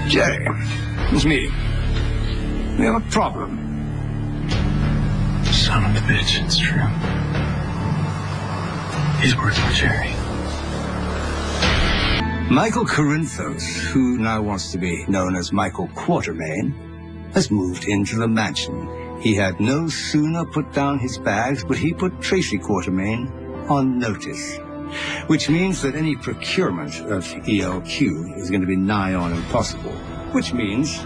Jerry, it's me. We have a problem. Son of a bitch, it's true. He's working with Jerry. Michael Corinthos, who now wants to be known as Michael Quartermain, has moved into the mansion. He had no sooner put down his bags, but he put Tracy Quartermain on notice, which means that any procurement of ELQ is going to be nigh on impossible, which means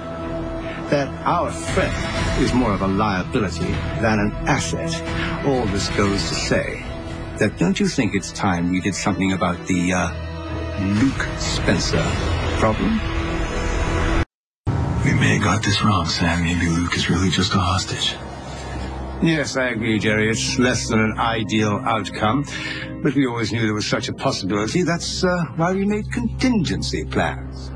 that our friend is more of a liability than an asset. All this goes to say that don't you think it's time we did something about the Luke Spencer problem? We may have got this wrong, Sam. Maybe Luke is really just a hostage. Yes, I agree, Jerry. It's less than an ideal outcome, but we always knew there was such a possibility. That's why we made contingency plans.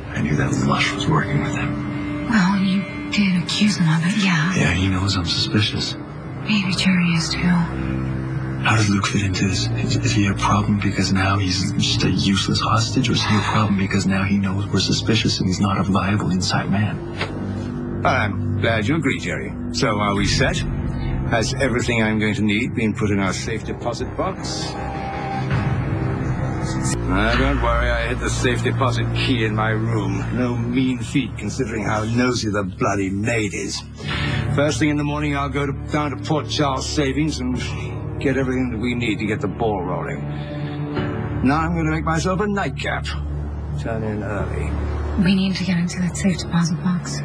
I knew that Lush was working with him. Well, you did accuse him of it, yeah. Yeah, he knows I'm suspicious. Maybe Jerry is too. How does Luke fit into this? Is he a problem because now he's just a useless hostage, or is he a problem because now he knows we're suspicious and he's not a viable inside man? I'm glad you agree, Jerry. So are we set? Has everything I'm going to need been put in our safe deposit box? Don't worry, I hid the safe deposit key in my room. No mean feat, considering how nosy the bloody maid is. First thing in the morning, I'll go down to Port Charles Savings and get everything that we need to get the ball rolling. Now I'm going to make myself a nightcap. Turn in early. We need to get into that safe deposit box.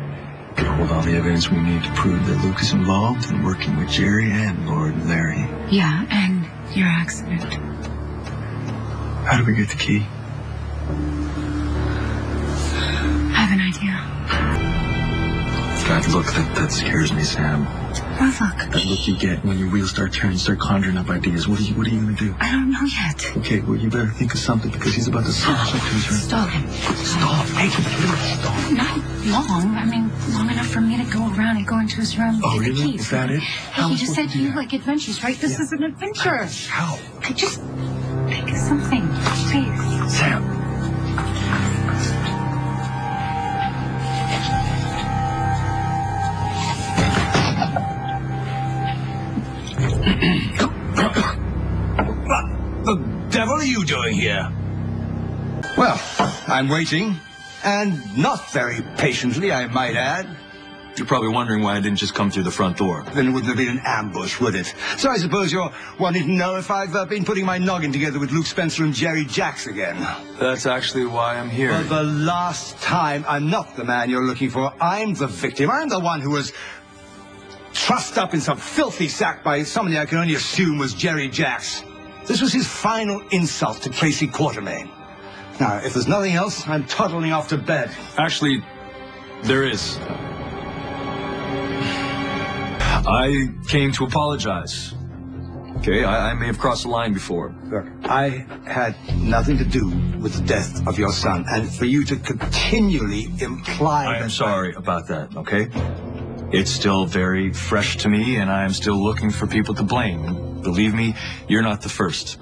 Could hold all the evidence we need to prove that Luke is involved in working with Jerry and Lord Larry. Yeah, and your accident. How do we get the key? I have an idea. That look, that scares me, Sam. What look? That look you get when your wheels start turning, start conjuring up ideas. What are you going to do? I don't know yet. Okay, well, you better think of something because he's about to smash up to his room. Stall him. Stop. Hey, stop. Not long. I mean, long enough for me to go around and go into his room and get really? the keys. Is that it? Hey, you just said you like adventures, right? This is an adventure. How? I just think of something, please. Sam. What the devil are you doing here? Well, I'm waiting, and not very patiently, I might add. You're probably wondering why I didn't just come through the front door. Then it wouldn't have been an ambush, would it? So I suppose you're wanting to know if I've been putting my noggin together with Luke Spencer and Jerry Jacks again. That's actually why I'm here. For the last time, I'm not the man you're looking for. I'm the victim. I'm the one who was trussed up in some filthy sack by somebody I can only assume was Jerry Jacks. This was his final insult to Tracy Quartermain. Now, if there's nothing else, I'm toddling off to bed. Actually, there is. I came to apologize. Okay, I may have crossed the line before. Look, I had nothing to do with the death of your son, and for you to continually imply I am sorry about that, okay? It's still very fresh to me, and I am still looking for people to blame. Believe me, you're not the first.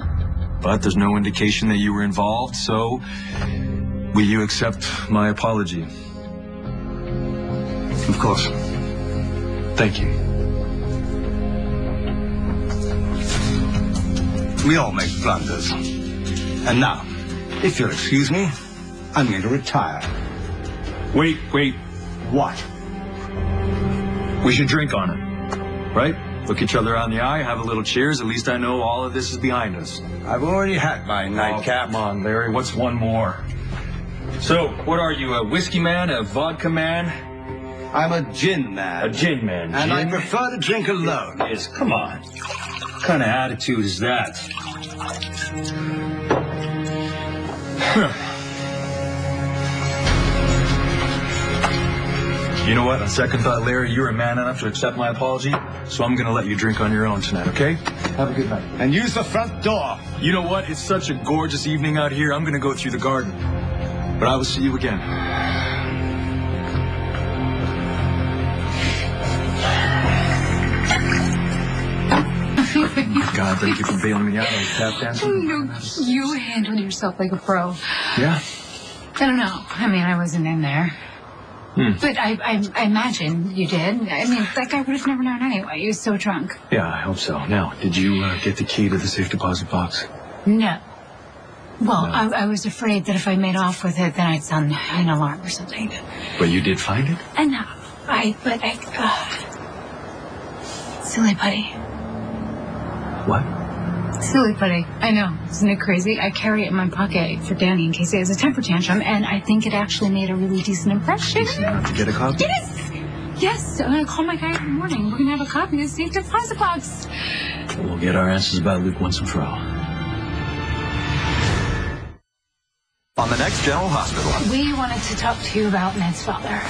But there's no indication that you were involved, so will you accept my apology? Of course. Thank you. We all make blunders. And now, if you'll excuse me, I'm going to retire. Wait. What? We should drink on it, right? Look each other on the eye, have a little cheers. At least I know all of this is behind us. I've already had my nightcap. Come on, Larry, what's one more? So, what are you, a whiskey man, a vodka man? I'm a gin man. A gin man, And gin? I prefer to drink alone. Yes, come on. What kind of attitude is that? You know what? On second thought, Larry, you're a man enough to accept my apology, so I'm going to let you drink on your own tonight, okay? Have a good night. And use the front door. You know what? It's such a gorgeous evening out here. I'm going to go through the garden. But I will see you again. Oh my God, thank you for bailing me out on tap dancing. No, you handled yourself like a pro. Yeah? don't know. I mean, I wasn't in there. But I imagine you did. I mean, that guy would have never known anyway. He was so drunk. Yeah, I hope so. Now, did you get the key to the safe deposit box? No. Well, No. I was afraid that if I made off with it, then I'd sound an alarm or something. But you did find it? And silly putty. What? Silly putty. I know. Isn't it crazy? I carry it in my pocket for Danny in case he has a temper tantrum, and I think it actually made a really decent impression. Decent enough to get a copy? Yes. I'm going to call my guy in the morning. We're going to have a copy of the safe deposit box. We'll get our answers about Luke once and for all. On the next General Hospital. We wanted to talk to you about Ned's father.